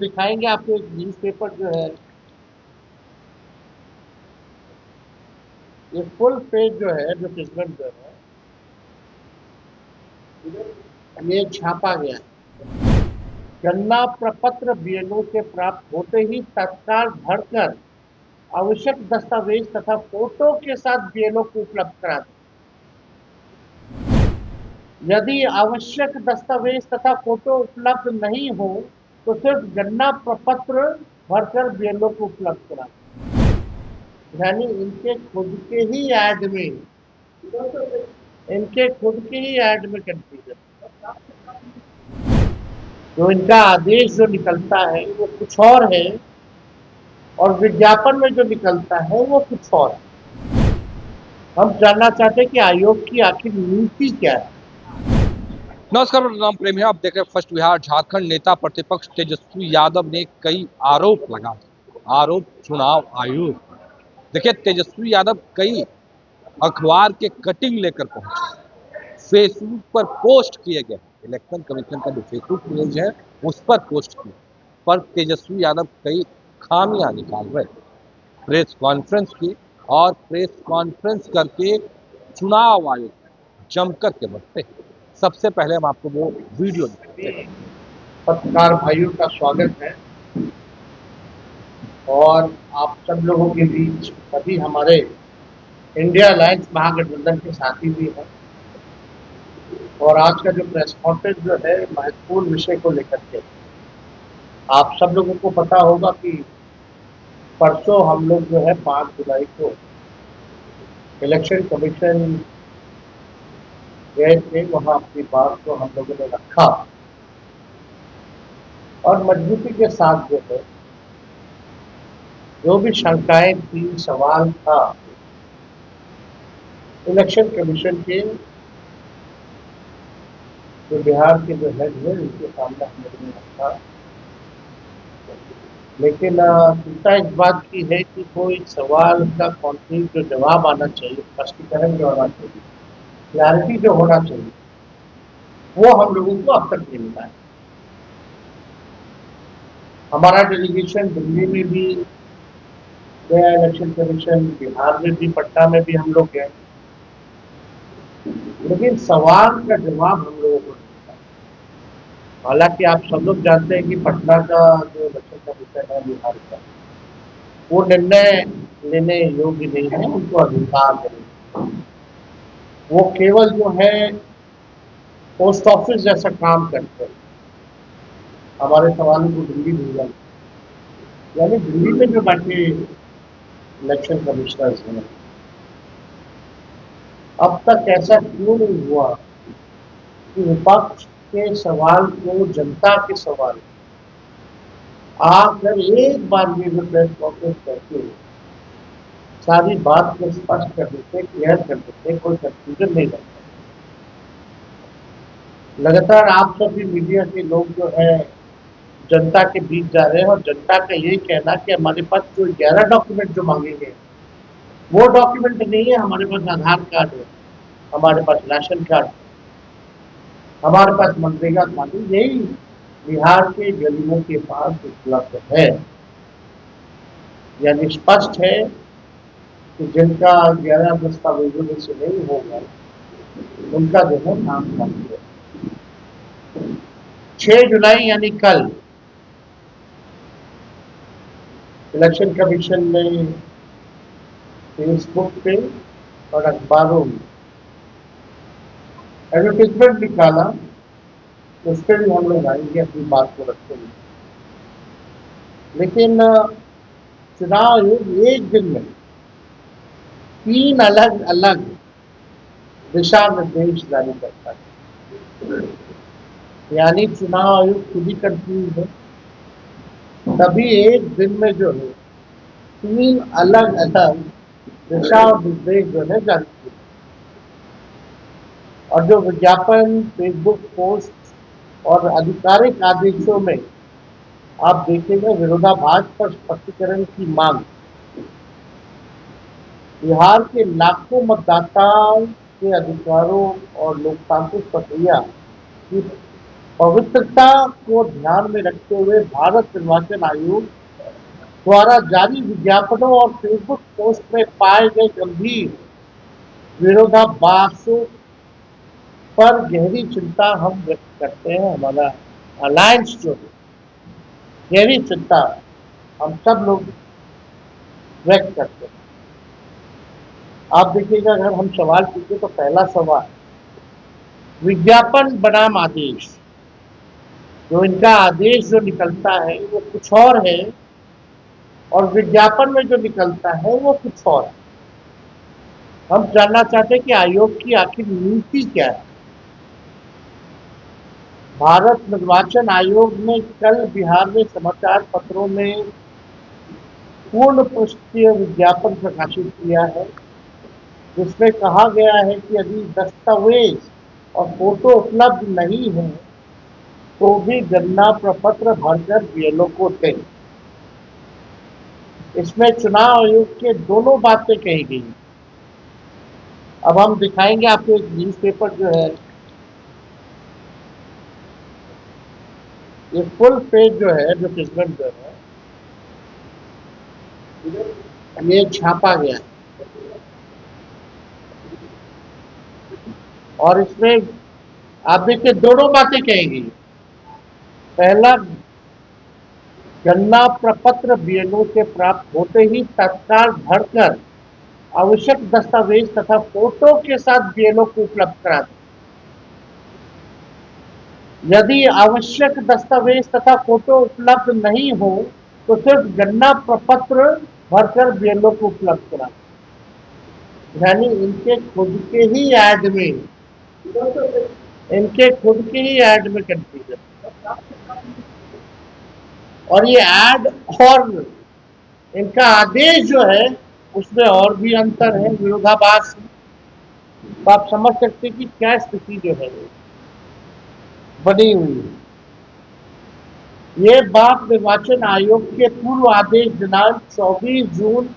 दिखाएंगे आपको एक न्यूज़पेपर जो है, ये फुल पेज जो है एडवर्टीजमेंट जो है ये छापा गया है। गन्ना प्रपत्र बीएलओ से प्राप्त होते ही तत्काल भरकर आवश्यक दस्तावेज तथा फोटो के साथ बीएलओ को उपलब्ध करा दें। यदि आवश्यक दस्तावेज तथा फोटो उपलब्ध नहीं हो तो सिर्फ गन्ना प्रपत्र भरकर बीएलओ को उपलब्ध करा दें। यानी इनके खुद के ही ऐड में कंफ्यूजन। जो इनका आदेश जो निकलता है वो कुछ और है और विज्ञापन में जो निकलता है वो कुछ और है। हम जानना चाहते हैं कि आयोग की आखिर नीति क्या है। नमस्कार, मेरा नाम प्रेम है। आप देख रहे हैं फर्स्ट बिहार। झारखंड नेता प्रतिपक्ष तेजस्वी यादव ने कई आरोप लगाए। आरोप चुनाव आयोग। देखिए, तेजस्वी यादव कई अखबार के कटिंग लेकर पहुंचे, फेसबुक पर पोस्ट किए गए, इलेक्शन कमीशन का जो फेसबुक पेज है उस पर पोस्ट किए, पर तेजस्वी यादव कई खामियां निकाल रहे। प्रेस कॉन्फ्रेंस की और प्रेस कॉन्फ्रेंस करके चुनाव आयोग जमकर के बरते। सबसे पहले हम आपको वो वीडियो दिखाते हैं। पत्रकार भाइयों का स्वागत है और आप सब लोगों के बीच सभी हमारे इंडिया अलायंस महागठबंधन के साथी भी हैं और आज का जो प्रेस कॉन्फ्रेंस जो है महत्वपूर्ण विषय को लेकर के। आप सब लोगों को पता होगा कि परसों हम लोग जो है 5 जुलाई को इलेक्शन कमीशन गए थे, वहां अपनी बात को हम लोगों ने रखा और मजबूती के साथ जो है जो भी शंकाएं थी, सवाल था, इलेक्शन कमीशन के जो बिहार के जो हेड है उनके सामने हम लोगों ने रखा। लेकिन चिंता इस बात की है कि कोई सवाल का कॉन्क्रीट जो जवाब आना चाहिए, स्पष्टीकरण जो आना चाहिए, क्लैरिटी जो होना चाहिए, वो हम लोगों को अब तक नहीं मिला है। हमारा डेलीगेशन दिल्ली में भी गया, इलेक्शन कमीशन बिहार में भी, पटना में भी हम लोग गए, लेकिन सवाल का जवाब हम लोगों को नहीं मिला। हालांकि आप सब लोग जानते हैं कि पटना का जो इलेक्शन कमीशन है बिहार का, वो निर्णय लेने योग्य नहीं है, उनको अधिकार नहीं। वो केवल जो है पोस्ट ऑफिस जैसा काम करते हैं, हमारे सवालों को दिल्ली भेजा। यानी दिल्ली में जो बैठे इलेक्शन कमिश्नर्स हैं, अब तक ऐसा क्यों नहीं हुआ कि विपक्ष के सवाल को जनता के सवाल आकर एक बार में जो प्रेस कॉन्फ्रेंस करके सारी बात को स्पष्ट कर देते, क्लियर कर देते, कोई कंफ्यूजन नहीं रहता। लगातार आप सभी मीडिया के लोग जो है जनता के बीच जा रहे हैं और जनता का यही कहना कि हमारे पास जो 11 डॉक्यूमेंट जो मांगे गए वो डॉक्यूमेंट नहीं है। हमारे पास आधार कार्ड है, हमारे पास राशन कार्ड है, हमारे पास मनरेगा खाते, यही बिहार के गरीबों के पास उपलब्ध है। यानी स्पष्ट है कि जिनका 11 दस्तावेजों में से नहीं होगा उनका जो है नाम बंद है। 6 जुलाई यानी कल इलेक्शन कमीशन ने फेसबुक पे और अखबारों में एडवर्टीजमेंट निकाला, उस पर भी हम लोग आएंगे, अपनी बात को रखेंगे। लेकिन चुनाव आयोग एक दिन में 3 अलग अलग दिशा निर्देश जारी करता है। यानी चुनाव आयोग खुद ही कंफ्यूज है। तभी एक दिन में जो है 3 अलग अलग दिशा निर्देश जो है जारी किए और जो विज्ञापन, फेसबुक पोस्ट और आधिकारिक आदेशों में आप देखेंगे विरोधाभास पर स्पष्टीकरण की मांग। बिहार के लाखों मतदाताओं के अधिकारों और लोकतांत्रिक प्रक्रिया की पवित्रता को ध्यान में रखते हुए भारत निर्वाचन आयोग द्वारा जारी विज्ञापनों और फेसबुक पोस्ट में पाए गए गंभीर विरोधाभासों पर गहरी चिंता हम व्यक्त करते हैं। हमारा अलायंस जो है, गहरी चिंता हम सब लोग व्यक्त करते हैं। आप देखिएगा, अगर हम सवाल पूछे तो पहला सवाल, विज्ञापन बनाम आदेश, जो इनका आदेश जो निकलता है वो कुछ और है और विज्ञापन में जो निकलता है वो कुछ और है। हम जानना चाहते हैं कि आयोग की आखिर नीति क्या है। भारत निर्वाचन आयोग ने कल बिहार में समाचार पत्रों में पूर्ण पृष्ठीय विज्ञापन प्रकाशित किया है, जिसमें कहा गया है कि यदि दस्तावेज और फोटो उपलब्ध नहीं है तो भी गणना प्रपत्र भरकर बीएलओ को दें। इसमें चुनाव आयोग के दोनों बातें कही गई। अब हम दिखाएंगे आपको एक न्यूज़पेपर जो है, ये फुल पेज जो है, जो प्रेसिडेंट जो है, ये छापा गया है और इसमें आप देखिए दोनों बातें कही गई। पहला, गणना प्रपत्र बीएलओ के प्राप्त होते ही तत्काल भरकर आवश्यक दस्तावेज तथा फोटो के साथ बीएलओ को उपलब्ध करा दें। यदि आवश्यक दस्तावेज तथा फोटो उपलब्ध नहीं हो तो सिर्फ गणना प्रपत्र भरकर बीएलओ को उपलब्ध करा दें। यानी इनके खुद के ही ऐड में कंफ्यूजन, और ये ऐड और इनका आदेश जो है उसमें और भी अंतर है, विरोधाभास। तो आप समझ सकते हैं कि क्या स्थिति जो है बनी हुई है। ये बात निर्वाचन आयोग के पूर्व आदेश दिनांक 24 जून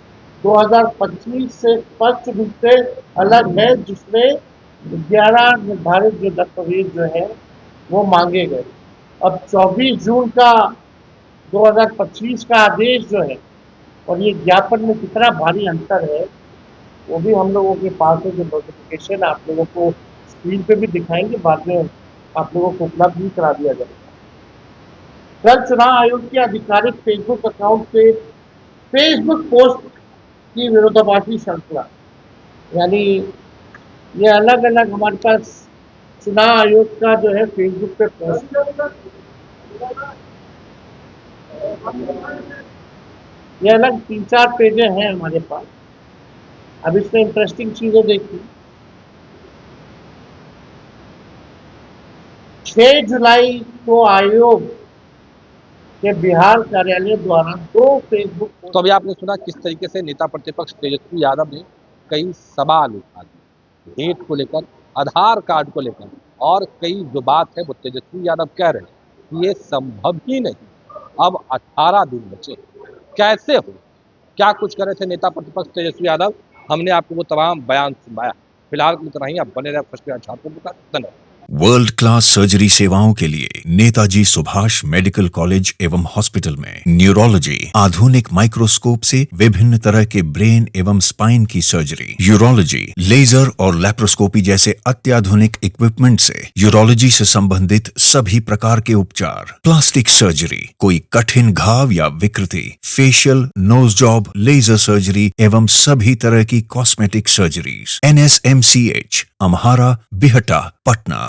2025 से स्पष्ट रूप से अलग है, जिसमें 11 निर्धारित जो दस्तावेज जो है वो मांगे गए। अब 24 जून का 2025 का आदेश जो है और ये ज्ञापन में कितना भारी अंतर है वो भी हम लोगों के पास है। जो नोटिफिकेशन आप लोगों को स्क्रीन पे भी दिखाएंगे, बाद में आप लोगों को उपलब्ध भी करा दिया जाएगा। कल चुनाव आयोग के आधिकारिक फेसबुक अकाउंट से फेसबुक पोस्ट की विरोधाभासी श्रृंखला, यानी ये अलग अलग हमारे पास चुनाव आयोग का जो है फेसबुक पे पोस्ट, ये अलग 3-4 पेजें हैं हमारे पास। अब इसमें इंटरेस्टिंग चीजें देखिए। 6 जुलाई को आयोग के बिहार कार्यालय द्वारा 2 फेसबुक। तो अभी आपने सुना किस तरीके से नेता प्रतिपक्ष तेजस्वी यादव ने कई सवाल उठा दिए डेट को लेकर, आधार कार्ड को लेकर, और कई जो बात है वो तेजस्वी यादव कह रहे हैं कि ये संभव ही नहीं। अब 18 दिन बचे, कैसे हो, क्या कुछ कर रहे थे नेता प्रतिपक्ष तेजस्वी यादव, हमने आपको वो तमाम बयान सुनवाया। फिलहाल इतना ही, आप बने रहे फर्स्ट बिहार झारखंड का। धन्यवाद। वर्ल्ड क्लास सर्जरी सेवाओं के लिए नेताजी सुभाष मेडिकल कॉलेज एवं हॉस्पिटल में न्यूरोलॉजी, आधुनिक माइक्रोस्कोप से विभिन्न तरह के ब्रेन एवं स्पाइन की सर्जरी, यूरोलॉजी, लेजर और लैप्रोस्कोपी जैसे अत्याधुनिक इक्विपमेंट से यूरोलॉजी से संबंधित सभी प्रकार के उपचार, प्लास्टिक सर्जरी, कोई कठिन घाव या विकृति, facial, nose job, laser surgery एवं सभी तरह की cosmetic surgeries. NSMCH, Amhara, Bihta, Patna.